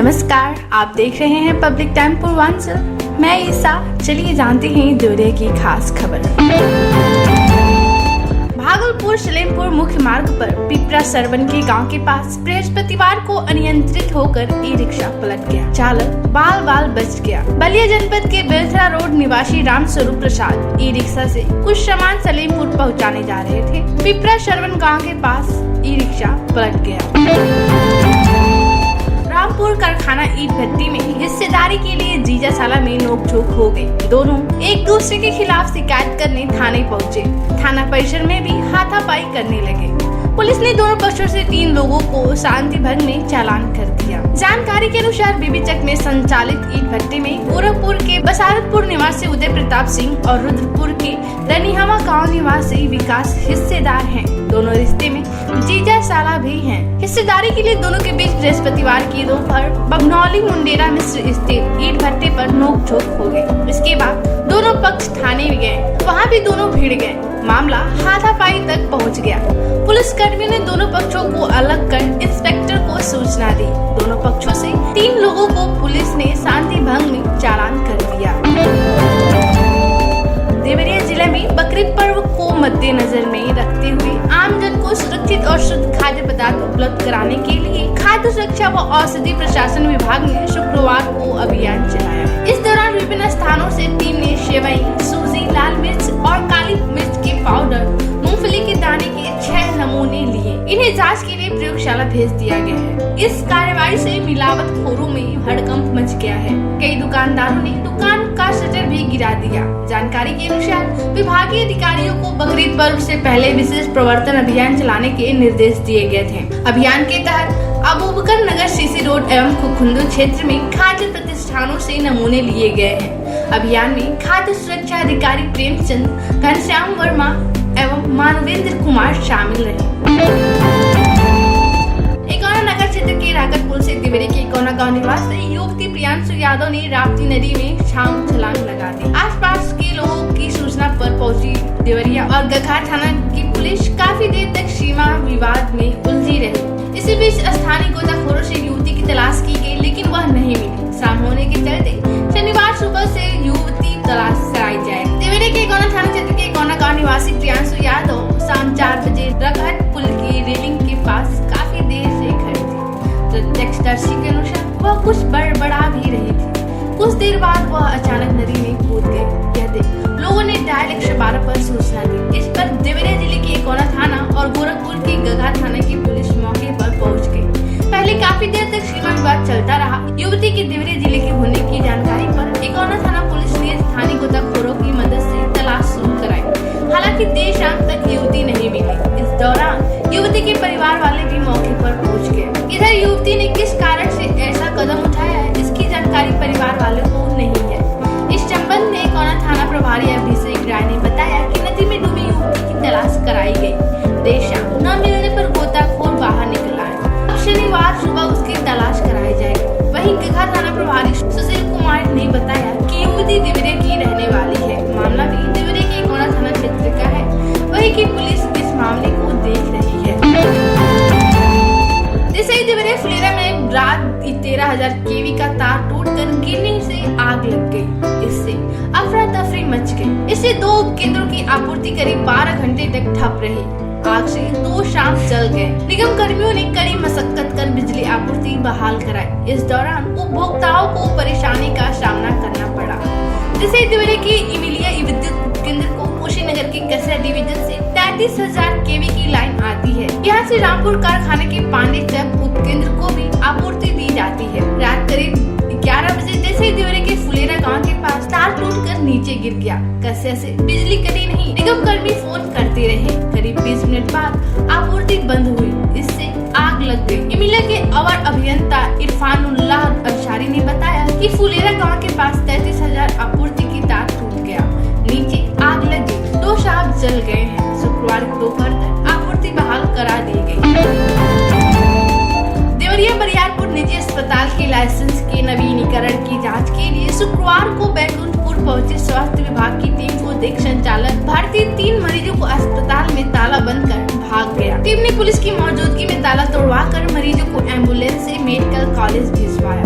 नमस्कार, आप देख रहे हैं पब्लिक टाइम पूर्वांचल। मैं ईसा। चलिए जानते हैं दौरे की खास खबर। भागलपुर सलेमपुर मुख्य मार्ग पर पिपरा सरवन के गांव के पास बृहस्पतिवार को अनियंत्रित होकर ई रिक्शा पलट गया। चालक बाल बच गया। बलिया जनपद के बेलथरा रोड निवासी रामस्वरूप प्रसाद ई रिक्शा से कुछ सामान सलेमपुर पहुंचाने जा रहे थे। पिपरा सरवन गांव के पास ई रिक्शा पलट गया। रामपुर कारखाना ईट भट्टी में हिस्सेदारी के लिए जीजासाला में नोकझोंक हो गई। दोनों एक दूसरे के खिलाफ शिकायत करने थाने पहुंचे। थाना परिसर में भी हाथापाई करने लगे। पुलिस ने दोनों पक्षों से 3 लोगों को शांति भंग में चालान कर दिया। जानकारी के अनुसार बीबीचक में संचालित ईट भट्टी में गोरखपुर के बसारतपुर निवासी उदय प्रताप सिंह और रुद्रपुर के रनिहवा गांव निवासी विकास हिस्सेदार हैं। दोनों रिश्ते में जीजासाला भी हैं। हिस्सेदारी के लिए दोनों के बीच बृहस्पतिवार की दोपहर बगनौली मुंडेरा मिश्र स्थित ईट भट्टे पर नोकझोंक हो गई। इसके बाद दोनों पक्ष थाने गए। वहाँ भी दोनों भिड़ गए। मामला हाथापाई तक पहुँच गया। पुलिस कर्मियों ने दोनों पक्षों को अलग कर इंस्पेक्टर को सूचना दी। दोनों पक्षों से 3 लोगों को पुलिस ने शांति भंग में चालान कर दिया। देवरिया जिले में बकरीद पर्व को मद्देनजर में रखते हुए आमजन को सुरक्षित और शुद्ध खाद्य पदार्थ उपलब्ध कराने के लिए खाद्य सुरक्षा व औषधि प्रशासन विभाग ने शुक्रवार को अभियान चलाया। इस दौरान विभिन्न स्थानों से टीम ने सेवई, सूजी, लाल मिर्च और काली मिर्च के पाउडर, मूंगफली के दाने के 6 नमूने लिए। इन्हें जांच के लिए प्रयोगशाला भेज दिया गया है। इस कार्रवाई से मिलावटखोरों में हड़कंप मच गया है। कई दुकानदारों ने दुकान का शटर भी गिरा दिया। जानकारी के अनुसार विभागीय अधिकारियों को बकरीद पर्व से पहले विशेष प्रवर्तन अभियान चलाने के निर्देश दिए गए थे। अभियान के तहत अबूबकर नगर सीसी रोड एवं खुखुंदू क्षेत्र में खाद्य प्रतिष्ठानों से नमूने लिए गए हैं। अभियान में खाद्य सुरक्षा अधिकारी प्रेमचंद, घनश्याम वर्मा एवं मानवेंद्र कुमार शामिल रहे। नगर क्षेत्र के रागत पुल से देवरी के कोना गांव निवासी युवती प्रियांशु यादव ने राप्ती नदी में शाम छलांग लगा दी। आसपास के लोगों की सूचना पर पहुंची देवरिया और गघा थाना की पुलिस काफी देर तक सीमा विवाद में उलझी रही। इसी बीच स्थानीय गोताखोरों से युवती की तलाश की गई, लेकिन वह नहीं मिली। शाम होने के चलते शनिवार सुबह से युवती तलाश कराई जाए। देवरी के कोना थाना क्षेत्र के कोना गांव निवासी प्रियांशु यादव शाम 4 बजे रघट पुल की रेलिंग के पास काफी देर से खड़ी थी। प्रत्यक्षदर्शी के अनुसार वह कुछ बड़बड़ा भी रही थी। कुछ देर बाद वह अचानक नदी में कूद गई। यह देख लोगों ने डायल 112 पर सूचना दी। इस पर देवरिया जिले के कोना थाना और गोरखपुर के गघा थाना की पुलिस मौके पर पहुंच गई। पहले काफी देर तक सीमा विवाद चलता रहा। युवती के देवरिया जिले के होने की जानकारी पर कोना थाना पुलिस ने स्थानीय गोताखोरों की मदद से तलाश शुरू कराई। हालांकि देर शाम तक युवती नहीं मिली। इस दौरान युवती के परिवार वाले भी मौके पर पहुंच गए। इधर युवती ने किस कारण से ऐसा कदम उठाया है, इसकी जानकारी परिवार वालों को नहीं है। इस संबंध में कोना थाना प्रभारी अभिषेक राय ने बताया कि नदी में डूबी युवती की तलाश कराई गई। देर शाम न मिलने पर गोताखोर बाहर निकल आए। अब शनिवार सुबह उसकी तलाश कराई जाएगी। वहीं गघा थाना प्रभारी सुशील कुमार ने बताया कि युवती देवरिया की रहने वाली है। मामला भी देवरिया के कोना थाना क्षेत्र का है। वहीं की पुलिस इस मामले को देख रही है। देवरिया फुलेरा में रात 13,000 केवी का तार टूटकर गिरने से आग लग गई। इससे अफरा तफरी मच गई। इससे 2 उपकेंद्रों की आपूर्ति करीब 12 घंटे तक ठप रही। आग से 2 शाम जल गए। निगम कर्मियों ने कड़ी मशक्कत कर बिजली आपूर्ति बहाल कराई। इस दौरान उपभोक्ताओं को परेशानी का सामना करना पड़ा। जिसे देवरिया के इमिलिया विद्युत केंद्र को कुशीनगर के कसरा डिवीजन से 33,000 केवी की लाइन आती है। यहाँ से रामपुर कारखाने के पांडे चक उपकेंद्र को भी आपूर्ति दी जाती है। रात करीब 11 बजे जैसे देवरिया के फुलेरा गांव के पास तार टूटकर नीचे गिर गया। कसरा से बिजली कटी नहीं। निगम कर्मी फोन करते रहे। करीब 20 मिनट बाद आपूर्ति बंद हुई। इससे आग लग गई। इमिलिया के अवर अभियंता इरफानुल्लाह अंसारी ने बताया कि फुलेरा गांव के पास 33,000 आपूर्ति की तार टूट गया। नीचे आग लगी। 2 शाम जल गए हैं। शुक्रवार दोपहर तक आपूर्ति बहाल करा दी गई। देवरिया बरियारपुर निजी अस्पताल के लाइसेंस के नवीनीकरण की जांच के लिए शुक्रवार को बैकुंठपुर पहुंची स्वास्थ्य विभाग की टीम को देख संचालक भारती 3 मरीजों को अस्पताल में ताला बंद कर भाग गया। टीम ने पुलिस की मौजूदगी में ताला तोड़वा कर मरीजों को एम्बुलेंस से मेडिकल कॉलेज भिजवाया।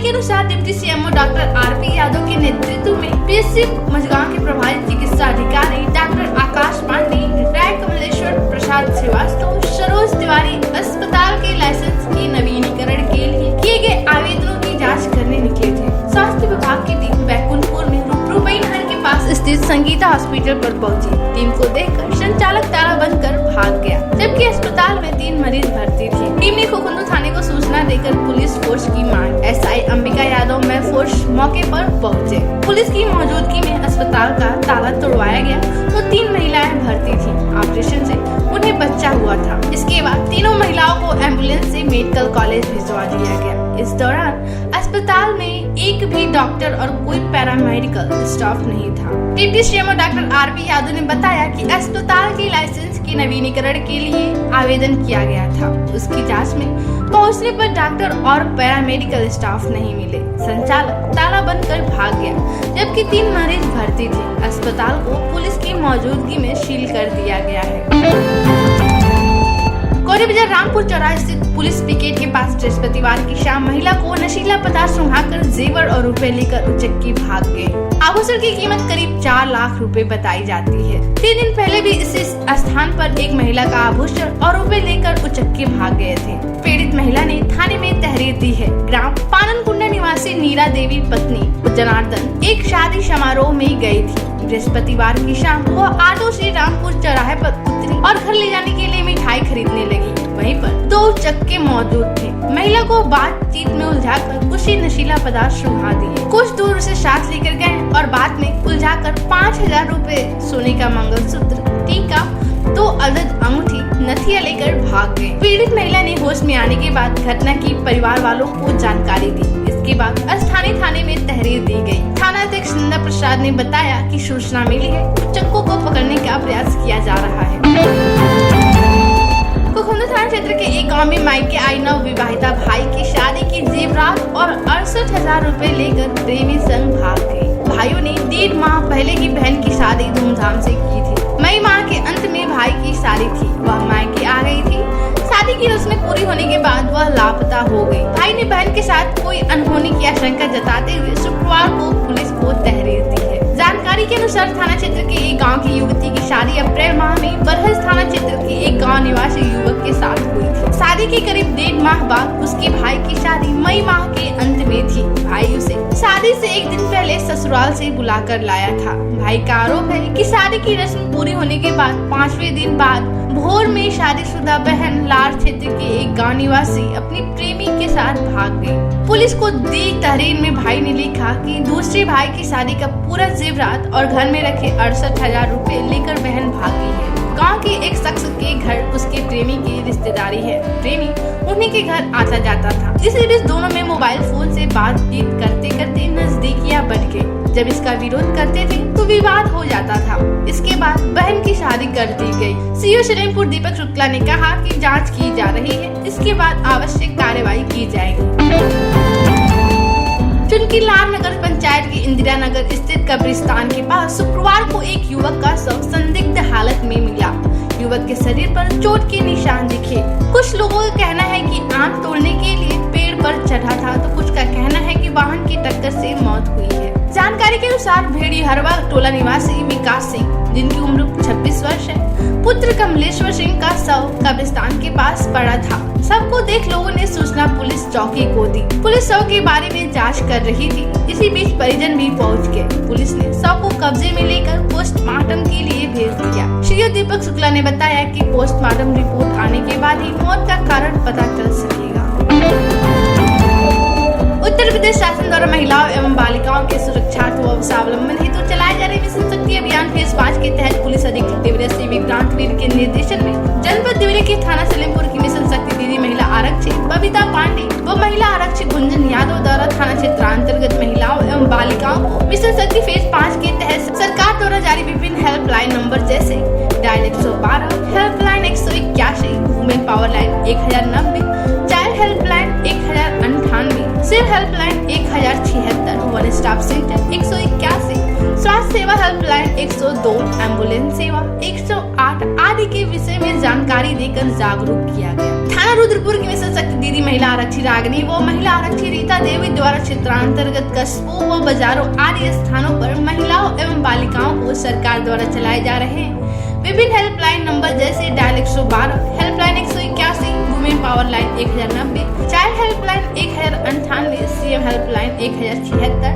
के अनुसार deputy CMO doctor RP Yadav के नेतृत्व में पीएससी मझगांव के प्रभारी चिकित्सा अधिकारी डॉक्टर आकाश पांडे, राय कमलेश्वर प्रसाद श्रीवास्तव, सरोज तिवारी अस्पताल के लाइसेंस के नवीनीकरण के लिए किए गए आवेदनों की जाँच करने निकले थे। स्वास्थ्य विभाग की टीम बैकुंठपुर में रुपई नहर के पास स्थित संगीता हॉस्पिटल पर पहुंची। टीम को देखकर संचालक ताला बंद कर भाग गया, जबकि अस्पताल में 3 मरीज भर्ती थे। टीम ने खोखंदू थाने को सूचना देकर पुलिस फोर्स की मांग। एसआई अंबिका यादव में फोर्स मौके पर पहुंचे। पुलिस की मौजूदगी में अस्पताल का ताला तोड़वाया गया तो 3 महिलाएं भर्ती थी। ऑपरेशन से उन्हें बच्चा हुआ था। इसके बाद तीनों महिलाओं को एम्बुलेंस से मेडिकल कॉलेज भिजवा दिया गया। इस दौरान अस्पताल में एक भी डॉक्टर और कोई पैरामेडिकल स्टाफ नहीं था। Deputy CMO doctor RP Yadav ने बताया कि अस्पताल के लाइसेंस के नवीनीकरण के लिए आवेदन किया गया था। उसकी जांच में पहुंचने पर डॉक्टर और पैरामेडिकल स्टाफ नहीं मिले। संचालक ताला बंद कर भाग गया, जबकि 3 मरीज भर्ती थे। अस्पताल को पुलिस की मौजूदगी में सील कर दिया गया है। कोरी बाजार रामपुर चौराहे स्थित पुलिस पिकेट के पास बृहस्पतिवार की शाम महिला को नशीला पदार्थ सुंघाकर जेवर और रुपए लेकर उचक्की भाग गए। आभूषण की कीमत करीब 4 लाख रुपए बताई जाती है। 3 दिन पहले भी इसी स्थान पर एक महिला का आभूषण और रुपए लेकर उचक्की भाग गए थे। पीड़ित महिला ने थाने में तहरीर दी है। ग्राम पाननकुंडा निवासी नीरा देवी पत्नी जनार्दन एक शादी समारोह में गई थी। बृहस्पतिवार की शाम वह ऑटो से रामपुर चौराहे पर उतरी और घर ले जाने के लिए मिठाई खरीदने लगी। वहीं पर 2 उचक्के मौजूद थे। महिला को बातचीत में उलझाकर उसी नशीला पदार्थ सुंघा दिए। कुछ दूर उसे साथ लेकर गए और बाद में उलझाकर 5000 रुपए सोने का मंगलसूत्र, टीका, 2 अदद अंगूठी, नथिया लेकर भाग गए। पीड़ित महिला ने होश में आने के बाद घटना की परिवार वालों को जानकारी दी। इसके बाद स्थानीय थाने में तहरीर दी गई। थाना अध्यक्ष नंदा प्रसाद ने बताया कि सूचना मिली है, उचक्कों को पकड़ने का प्रयास किया जा रहा है। खोखंदू थाना क्षेत्र के एक गांव में मायके आई नव विवाहिता भाई की शादी की जेवरात और 68,000 रुपए लेकर प्रेमी संग भाग गए। भाइयों ने 1.5 माह पहले ही बहन की शादी धूमधाम से की थी। मई माह के अंत में भाई की शादी थी। वह मायके आ गई थी। शादी की रस्में पूरी होने के बाद वह लापता हो गई। भाई ने बहन के साथ कोई अनहोनी की आशंका जताते हुए शुक्रवार को पुलिस को तहरीर दी है। जानकारी के अनुसार थाना क्षेत्र के एक गांव की युवती की शादी अप्रैल माह में बरहज थाना क्षेत्र के एक गांव निवासी युवक के साथ हुई थी। शादी के करीब 1.5 माह बाद उसके भाई की शादी मई माह के अंत में थी। भाई उसे शादी से 1 दिन पहले ससुराल से बुलाकर लाया था। भाई का आरोप है कि शादी की रस्म पूरी होने के बाद 5वें दिन बाद भोर में शादीशुदा बहन लार क्षेत्र के एक गांव निवासी अपनी प्रेमी के साथ भाग गई। पुलिस को दी तहरीर में भाई ने लिखा कि दूसरे भाई की शादी का पूरा जेवरात और घर में रखे 68,000 रुपए लेकर बहन भागी है। गांव के एक शख्स के घर उसके प्रेमी की रिश्तेदारी है। प्रेमी उन्हीं के घर आता जाता था। इसी बीच दोनों में मोबाइल फोन से बातचीत करते करते नजदीकियां बढ़ गई। जब इसका विरोध करते थे तो विवाद हो जाता था। इसके बाद बहन की शादी कर दी गई। सीओ सलेमपुर दीपक शुक्ला ने कहा कि जांच की जा रही है। इसके बाद आवश्यक कार्रवाई की जाएगी। चुनकी लाल नगर पंचायत के इंदिरा नगर स्थित कब्रिस्तान के पास शुक्रवार को एक युवक का शव संदिग्ध हालत में मिला। युवक के शरीर पर चोट के निशान दिखे। कुछ लोगों का कहना है कि आम तोड़ने के लिए पेड़ पर चढ़ा था, तो कुछ का कहना है कि वाहन की टक्कर से मौत हुई है। जानकारी के अनुसार भेड़ी हरवा टोला निवासी विकास सिंह, जिनकी उम्र 26 वर्ष है, पुत्र कमलेश्वर सिंह का शव कब्रिस्तान के पास पड़ा था। शव को देख लोगों ने सूचना पुलिस चौकी को दी। पुलिस शव के बारे में जांच कर रही थी। इसी बीच परिजन भी पहुंच गए। पुलिस ने शव को कब्जे में लेकर पोस्टमार्टम के लिए भेज दिया। सीओ दीपक शुक्ला ने बताया कि पोस्टमार्टम रिपोर्ट आने के बाद ही मौत का कारण पता चल सकेगा। उत्तर प्रदेश शासन द्वारा महिलाओं एवं बालिकाओं के सुरक्षार्थ व स्वावलंबन हेतु चलाए जा रहे मिशन शक्ति अभियान फेज 5 के तहत पुलिस अधीक्षक देवरिया से विक्रांत वीर के निर्देशन में जनपद देवरिया के थाना सलेमपुर की मिशन शक्ति दीदी महिला आरक्षक बबीता पांडे व महिला आरक्षक गुंजन यादव द्वारा थाना क्षेत्रांतर्गत महिलाओं एवं बालिकाओं को मिशन शक्ति फेज 5 के तहत सरकार द्वारा जारी विभिन्न हेल्पलाइन नंबर जैसे dial 112, helpline 181, women power line 1090, child helpline 1098, civil helpline 1076, one stop centre 181, स्वास्थ्य सेवा हेल्पलाइन 102, एम्बुलेंस सेवा 108 आदि के विषय में जानकारी देकर जागरूक किया गया। थाना रुद्रपुर की सशक्त दीदी महिला आरक्षी रागिनी व महिला आरक्षी रीता देवी द्वारा क्षेत्रांतर्गत कस्बों व बाजारों आदि स्थानों पर महिलाओं एवं बालिकाओं को सरकार द्वारा चलाए जा रहे हैं विभिन्न हेल्पलाइन नंबर जैसे dial 112, helpline 181, women power line 1090, child helpline 1098, CM helpline 1076,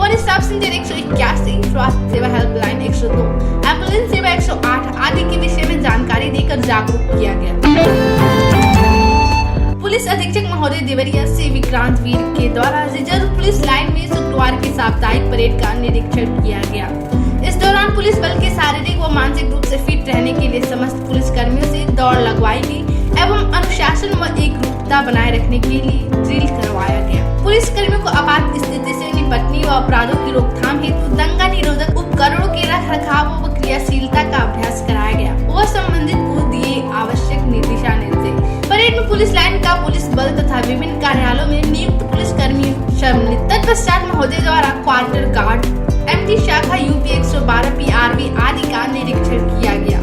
one stop centre 181, स्वास्थ्य सेवा हेल्पलाइन 102, एम्बुलेंस सेवा 108 आदि के विषय में जानकारी देकर जागरूक किया गया। पुलिस अधीक्षक महोदय देवरिया से विक्रांत वीर के द्वारा रिजर्व पुलिस लाइन में शुक्रवार की साप्ताहिक परेड का निरीक्षण किया गया। इस दौरान पुलिस बल के शारीरिक व मानसिक रूप से फिट रहने के लिए समस्त पुलिस कर्मियों से दौड़ लगवाई गई एवं अनुशासन व एकरूपता बनाए रखने के लिए ड्रिल करवाया गया। पुलिस कर्मियों को आपात स्थिति से निपटने व अपराधों की रोकथाम हेतु दंगा निरोधक उपकरणों के रख रखाव व क्रियाशीलता का अभ्यास कराया गया व संबंधित को दिए आवश्यक दिशा निर्देश। परेड में पुलिस लाइन का पुलिस बल तथा विभिन्न कार्यालयों में नियुक्त पुलिस कर्मियों सम्मिलित। तत्पश्चात महोदय द्वारा क्वार्टर गार्ड, एमटी शाखा यूपी 112 पीआरवी आदि का निरीक्षण किया गया।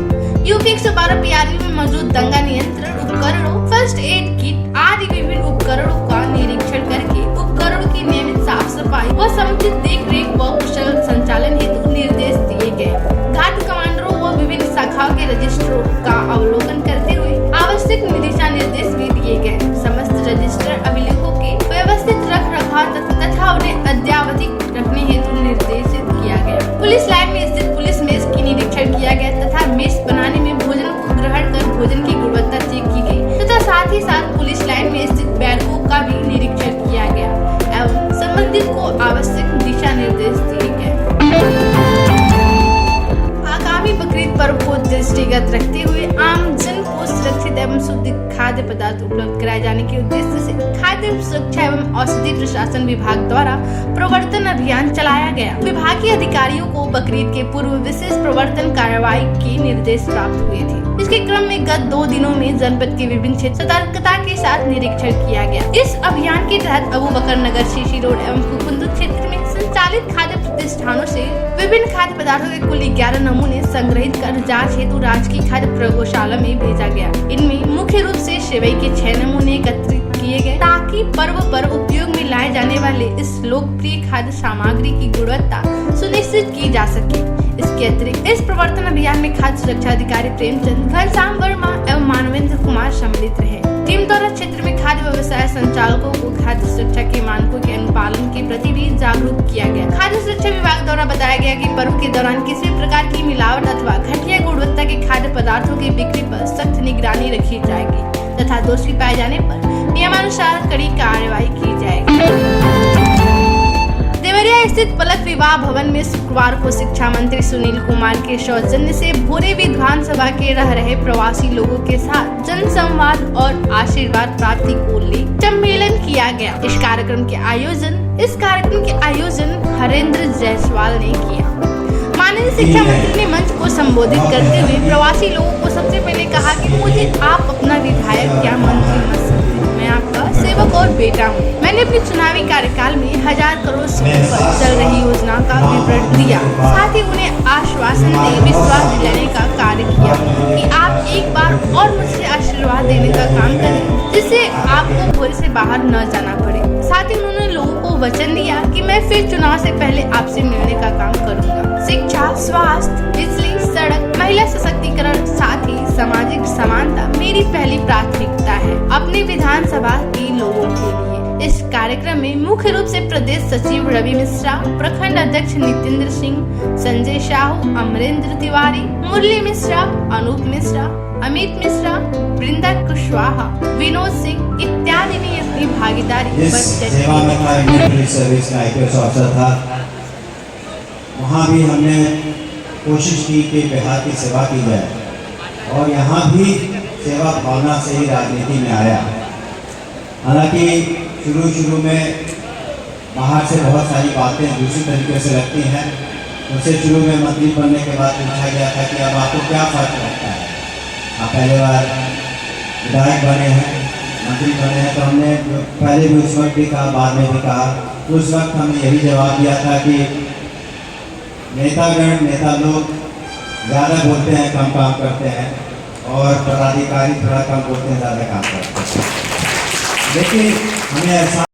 यूपी 112 पीआरवी में मौजूद दंगा नियंत्रण उपकरणों, फर्स्ट एड किट आदि विभिन्न उपकरणों का निरीक्षण करके उपकरणों की नियमित साफ सफाई व समुचित देख रेख व कुशल संचालन हेतु निर्देश दिए गए। घाट कमांडरों व विभिन्न शाखाओं के रजिस्टरों का अवलोकन करते हुए आवश्यक दिशा निर्देश भी दिए गए। समस्त रजिस्टर अभिलेखों के व्यवस्थित रख रखाव तथा उन्हें अद्यावधिक रखने हेतु निर्देशित किया गया। पुलिस लाइन में स्थित पुलिस मेस की निरीक्षण किया गया तथा मेस बनाने में भोजन को ग्रहण कर भोजन की गुणवत्ता चेक की गई तथा साथ ही साथ पुलिस लाइन में स्थित बैरकों का भी निरीक्षण किया गया एवं संबंधित को आवश्यक दिशा निर्देश दिए गए। आगामी बकरीद पर्व को दृष्टिगत रखते हुए आम जन को सुरक्षित एवं शुद्ध खाद्य पदार्थ उपलब्ध कराए जाने के उद्देश्य से खाद्य सुरक्षा एवं औषधि प्रशासन विभाग द्वारा प्रवर्तन अभियान चलाया गया। विभागीय अधिकारियों को बकरीद के पूर्व विशेष प्रवर्तन कार्रवाई के निर्देश प्राप्त हुए थे। इसके क्रम में गत 2 दिनों में जनपद के विभिन्न क्षेत्र सतर्कता के साथ निरीक्षण किया गया। इस अभियान के तहत अबूबकर नगर, सीसी रोड एवं कुकुंदु क्षेत्र में संचालित खाद्य प्रतिष्ठानों से विभिन्न खाद्य पदार्थों के कुल 11 नमूने संग्रहित कर जांच हेतु राजकीय खाद्य प्रयोगशाला में भेजा गया। इनमें मुख्य रूप से सेवई के 6 नमूने एकत्रित किए गए ताकि पर्व पर उपयोग में लाए जाने वाले इस लोकप्रिय खाद्य सामग्री की गुणवत्ता सुनिश्चित की जा सके। इसके अतिरिक्त इस प्रवर्तन अभियान में खाद्य सुरक्षा अधिकारी प्रेमचंद, घनश्याम वर्मा एवं मानवेंद्र कुमार सम्मिलित रहे। टीम द्वारा क्षेत्र में खाद्य व्यवसाय संचालकों को खाद्य सुरक्षा के मानकों के अनुपालन के प्रति भी जागरूक किया गया। खाद्य सुरक्षा विभाग द्वारा बताया गया कि पर्व के दौरान किसी भी प्रकार की मिलावट अथवा घटिया गुणवत्ता के खाद्य पदार्थों की बिक्री पर सख्त निगरानी रखी जाएगी तथा दोषी पाए जाने पर नियमानुसार कड़ी कार्रवाई की जाएगी। देवरिया स्थित पलक विवाह भवन में शुक्रवार को शिक्षा मंत्री सुनील कुमार के सौजन्य से भोरे विधानसभा के रह रहे प्रवासी लोगों के साथ जनसंवाद और आशीर्वाद प्राप्ति को लेकर सम्मेलन किया गया। इस कार्यक्रम के आयोजन हरेंद्र जायसवाल ने किया। माननीय शिक्षा मंत्री ने मंच को संबोधित करते हुए प्रवासी लोगों को सबसे पहले कहा कि मुझे आप अपना विधायक या मंत्री मत समझें, मैं आपका सेवक और बेटा हूँ। मैंने अपने चुनावी कार्यकाल में 1000 करोड़ से ऊपर चल रही योजना का विवरण दिया, साथ ही उन्हें आश्वासन दे विश्वास दिलाने का कार्य किया कि आप एक बार और मुझसे आशीर्वाद देने का काम करें जिससे आपको भोरे से बाहर न जाना पड़े। साथ ही उन्होंने लोगों को वचन दिया कि मैं फिर चुनाव से पहले आपसे मिलने का काम करूंगा। शिक्षा, स्वास्थ्य, बिजली, सड़क, महिला सशक्तिकरण, साथ ही सामाजिक समानता मेरी पहली प्राथमिकता है अपने विधानसभा के लोगों के लिए। इस कार्यक्रम में मुख्य रूप से प्रदेश सचिव रवि मिश्रा, प्रखंड अध्यक्ष नितेंद्र सिंह, संजय साहू, अमरेंद्र तिवारी, मुरली मिश्रा, अनूप मिश्रा, अमित मिश्रा, वृंदा कुशवाहा, विनोद सिंह इत्यादि ने अपनी भागीदारी था। वहाँ भी हमने कोशिश की कि बिहार की सेवा की जाए और यहाँ भी सेवा भावना से ही राजनीति में आया। हालांकि शुरू में बाहर से बहुत सारी बातें दूसरी तरीके से लगती हैं। उससे शुरू में मंत्री बनने के बाद पूछा गया था कि अब आपको क्या फर्क लगता है, आप पहले बार विधायक बने हैं, मंत्री बने हैं। तो हमने पहले भी उस वक्त भी कहा, बाद में भी कहा, उस वक्त हमने यही जवाब दिया था कि नेता लोग ज़्यादा बोलते हैं, कम काम करते हैं और पदाधिकारी थोड़ा कम बोलते हैं, ज़्यादा काम करते हैं। लेकिन हमें ऐसा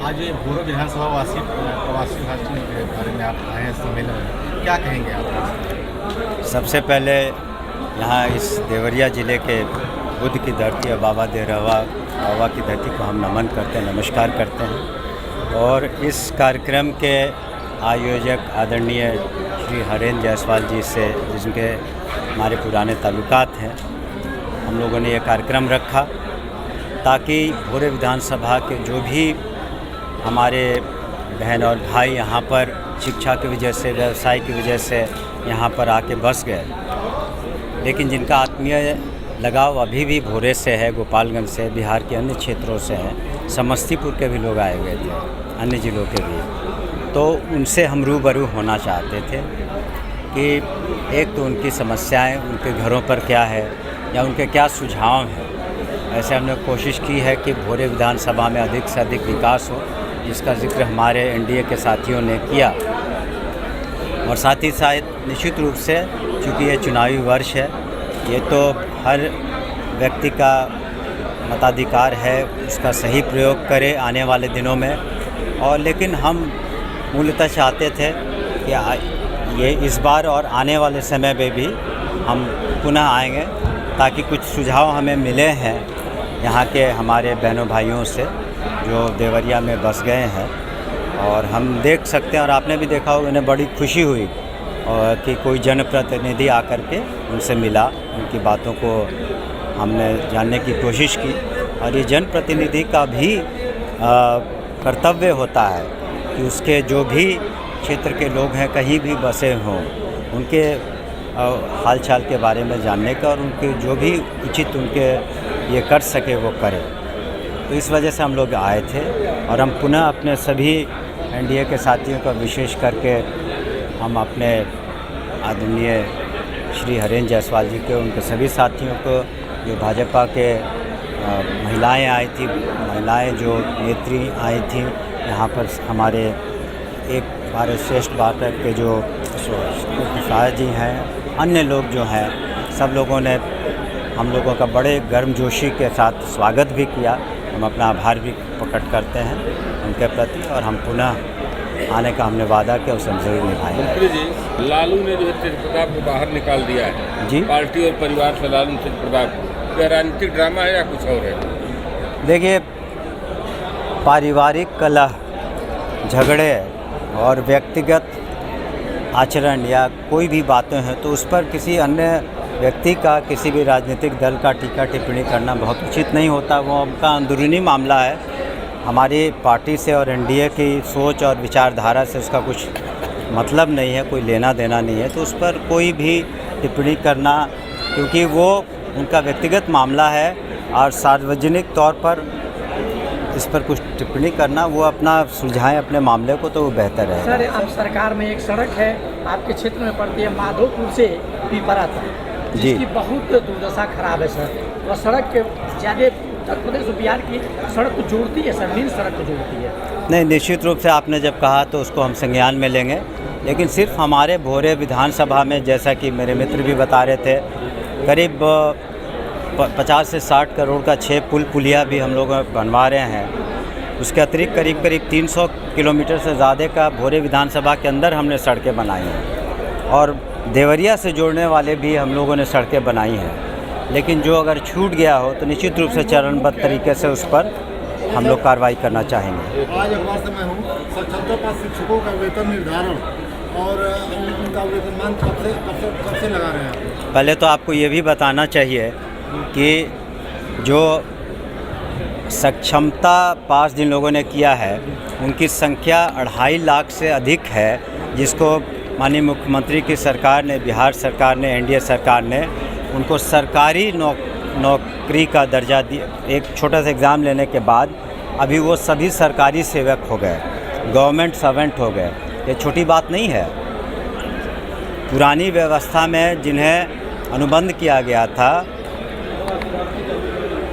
आज ये भोरो विधानसभा प्रवासी भारतीयों के बारे में आप आए हैं सम्मेलन में, क्या कहेंगे आप? सबसे पहले यहाँ इस देवरिया ज़िले के बुद्ध की धरती और बाबा देवरवा की धरती को हम नमन करते हैं, नमस्कार करते हैं। और इस कार्यक्रम के आयोजक आदरणीय श्री हरेंद्र जायसवाल जी से, जिनके हमारे पुराने ताल्लुकात हैं, हम लोगों ने ये कार्यक्रम रखा ताकि भोरे विधानसभा के जो भी हमारे बहन और भाई यहाँ पर शिक्षा की वजह से, व्यवसाय की वजह से यहाँ पर आके बस गए, लेकिन जिनका आत्मीय लगाव अभी भी भोरे से है, गोपालगंज से, बिहार के अन्य क्षेत्रों से है, समस्तीपुर के भी लोग आए हुए थे, अन्य ज़िलों के भी, तो उनसे हम रूबरू होना चाहते थे कि एक तो उनकी समस्याएं, उनके घरों पर क्या है या उनके क्या सुझाव हैं। ऐसे हमने कोशिश की है कि भोरे विधानसभा में अधिक से अधिक विकास हो, जिसका जिक्र हमारे एनडीए के साथियों ने किया। और साथ ही साथ निश्चित रूप से चूँकि ये चुनावी वर्ष है, ये तो हर व्यक्ति का मताधिकार है, उसका सही प्रयोग करे आने वाले दिनों में। और लेकिन हम मूलतः चाहते थे कि ये इस बार और आने वाले समय में भी हम पुनः आएंगे ताकि कुछ सुझाव हमें मिले हैं यहाँ के हमारे बहनों भाइयों से जो देवरिया में बस गए हैं। और हम देख सकते हैं, और आपने भी देखा होगा, उन्हें बड़ी खुशी हुई और कि कोई जनप्रतिनिधि आकर के उनसे मिला, उनकी बातों को हमने जानने की कोशिश की। और ये जनप्रतिनिधि का भी कर्तव्य होता है कि उसके जो भी क्षेत्र के लोग हैं, कहीं भी बसे हों, उनके हालचाल के बारे में जानने का और उनके जो भी उचित उनके ये कर सके वो करें। तो इस वजह से हम लोग आए थे और हम पुनः अपने सभी एनडीए के साथियों का विशेष करके हम अपने आदरणीय श्री हरेंद्र जायसवाल जी के, उनके सभी साथियों को, जो भाजपा के महिलाएं आई थी, महिलाएं जो नेत्री आई थी यहाँ पर, हमारे एक भारत श्रेष्ठ भारत के जो शाह जी हैं, अन्य लोग जो हैं, सब लोगों ने हम लोगों का बड़े गर्मजोशी के साथ स्वागत भी किया। हम अपना आभार भी प्रकट करते हैं उनके प्रति और हम पुनः आने का हमने वादा किया, उसे हम जरूर निभाएंगे। मंत्री जी, लालू ने जो है तेज प्रताप को बाहर निकाल दिया है जी, पार्टी और परिवार से लालू तेज प्रताप को, यह राजनीतिक ड्रामा है या कुछ और है? देखिए, पारिवारिक कलह, झगड़े और व्यक्तिगत आचरण या कोई भी बातें हैं तो उस पर किसी अन्य व्यक्ति का, किसी भी राजनीतिक दल का टीका टिप्पणी करना बहुत उचित नहीं होता। वो उनका अंदरूनी मामला है। हमारी पार्टी से और एनडीए की सोच और विचारधारा से उसका कुछ मतलब नहीं है, कोई लेना देना नहीं है। तो उस पर कोई भी टिप्पणी करना, क्योंकि वो उनका व्यक्तिगत मामला है और सार्वजनिक तौर पर इस पर कुछ टिप्पणी करना, वो अपना सुलझाएं अपने मामले को, तो वो बेहतर है। सर, अब सरकार में एक सड़क है आपके क्षेत्र में पड़ती है, माधोपुर से पीपरा तक, जिसकी बहुत दुर्दशा खराब है सर। वह सड़क के ज़्यादा उत्तर प्रदेश और बिहार की सड़क को जोड़ती है सर, मेन सड़क को जोड़ती है। नहीं, निश्चित रूप से आपने जब कहा तो उसको हम संज्ञान में लेंगे, लेकिन सिर्फ हमारे भोरे विधानसभा में, जैसा कि मेरे मित्र भी बता रहे थे, करीब 50 से 60 करोड़ का 6 पुल पुलिया भी हम लोग बनवा रहे हैं। उसके अतिरिक्त करीब 300 किलोमीटर से ज़्यादा का भोरे विधानसभा के अंदर हमने सड़कें बनाई हैं और देवरिया से जोड़ने वाले भी हम लोगों ने सड़कें बनाई हैं। लेकिन जो अगर छूट गया हो तो निश्चित रूप से चरणबद्ध तरीके से उस पर हम लोग कार्रवाई करना चाहेंगे। आज अखबार से मैं हूँ, 77 शिक्षकों का वेतन निर्धारण और उनका वेतनमान कब से लगा रहे हैं? पहले तो आपको ये भी बताना चाहिए कि जो सक्षमता पास जिन लोगों ने किया है उनकी संख्या 2.5 लाख से अधिक है, जिसको माननीय मुख्यमंत्री की सरकार ने, बिहार सरकार ने, एनडीए सरकार ने उनको सरकारी नौकरी का दर्जा दिया। एक छोटा सा एग्ज़ाम लेने के बाद अभी वो सभी सरकारी सेवक हो गए, गवर्नमेंट सर्वेंट हो गए। ये छोटी बात नहीं है। पुरानी व्यवस्था में जिन्हें अनुबंध किया गया था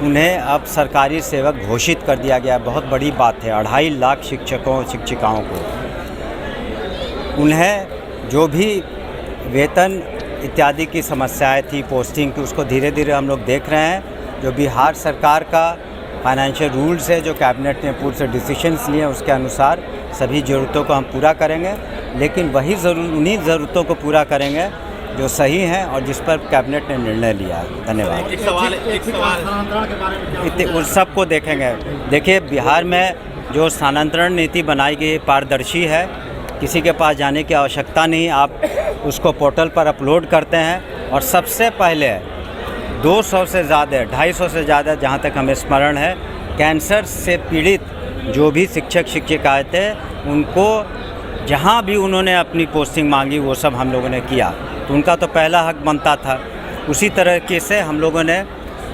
उन्हें अब सरकारी सेवक घोषित कर दिया गया। बहुत बड़ी बात है। 2.5 लाख शिक्षकों शिक्षिकाओं को उन्हें जो भी वेतन इत्यादि की समस्याएं थी, पोस्टिंग की, उसको धीरे धीरे हम लोग देख रहे हैं। जो बिहार सरकार का फाइनेंशियल रूल्स है, जो कैबिनेट ने पूर्व से डिसीजंस लिए, उसके अनुसार सभी ज़रूरतों को हम पूरा करेंगे, लेकिन उन्हीं ज़रूरतों को पूरा करेंगे जो सही हैं और जिस पर कैबिनेट ने निर्णय लिया है। धन्यवाद। एक सवाल उन सबको देखेंगे। देखिए, बिहार में जो स्थानांतरण नीति बनाई गई पारदर्शी है, किसी के पास जाने की आवश्यकता नहीं, आप उसको पोर्टल पर अपलोड करते हैं और सबसे पहले 200 से ज़्यादा 250 से ज़्यादा, जहाँ तक हमें स्मरण है, कैंसर से पीड़ित जो भी शिक्षक शिक्षिकाएँ थे, उनको जहाँ भी उन्होंने अपनी पोस्टिंग मांगी वो सब हम लोगों ने किया, तो उनका तो पहला हक बनता था। उसी तरीके से हम लोगों ने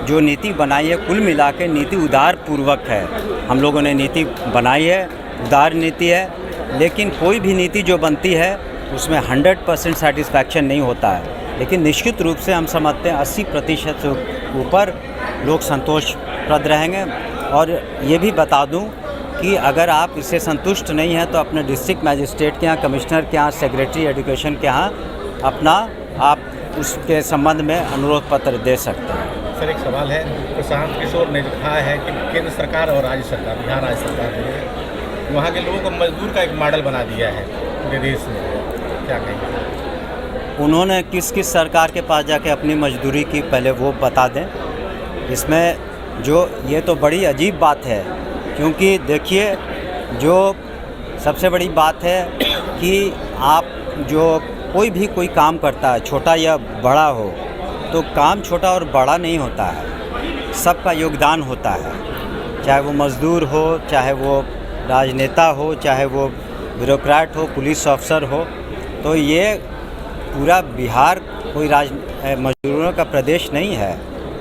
जो नीति बनाई है, कुल मिला के नीति उदार पूर्वक है। हम लोगों ने नीति बनाई है, उदार नीति है, लेकिन कोई भी नीति जो बनती है उसमें 100% सेटिस्फैक्शन नहीं होता है, लेकिन निश्चित रूप से हम समझते हैं 80% से ऊपर लोग संतोषप्रद रहेंगे। और ये भी बता दूं कि अगर आप इससे संतुष्ट नहीं हैं तो अपने डिस्ट्रिक्ट मैजिस्ट्रेट के यहाँ, कमिश्नर के यहाँ, सेक्रेटरी एजुकेशन के यहाँ अपना आप उसके संबंध में अनुरोध पत्र दे सकते हैं। सर, एक सवाल है, प्रशांत किशोर ने कहा है कि केंद्र सरकार और राज्य सरकार, बिहार राज्य सरकार ने वहाँ के लोगों को मजदूर का एक मॉडल बना दिया है पूरे देश में, क्या कहेंगे? उन्होंने किस किस सरकार के पास जाके अपनी मजदूरी की, पहले वो बता दें। इसमें जो ये तो बड़ी अजीब बात है, क्योंकि देखिए, जो सबसे बड़ी बात है कि आप जो कोई काम करता है, छोटा या बड़ा हो, तो काम छोटा और बड़ा नहीं होता है, सबका योगदान होता है। चाहे वो मज़दूर हो, चाहे वो राजनेता हो, चाहे वो ब्यूरोक्रेट हो, पुलिस अफसर हो, तो ये पूरा बिहार कोई मजदूरों का प्रदेश नहीं है।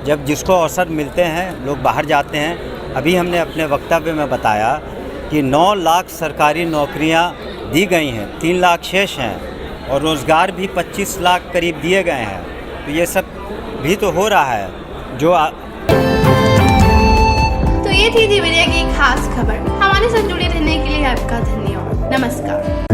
जब जिसको अवसर मिलते हैं लोग बाहर जाते हैं। अभी हमने अपने वक्तव्य में बताया कि 9 लाख सरकारी नौकरियां दी गई हैं, 3 लाख शेष हैं, और रोज़गार भी 25 लाख करीब दिए गए हैं। तो ये सब भी तो हो रहा है जो तो ये थी देवरिया की खास खबर। हमारे साथ जुड़े रहने के लिए आपका धन्यवाद। नमस्कार।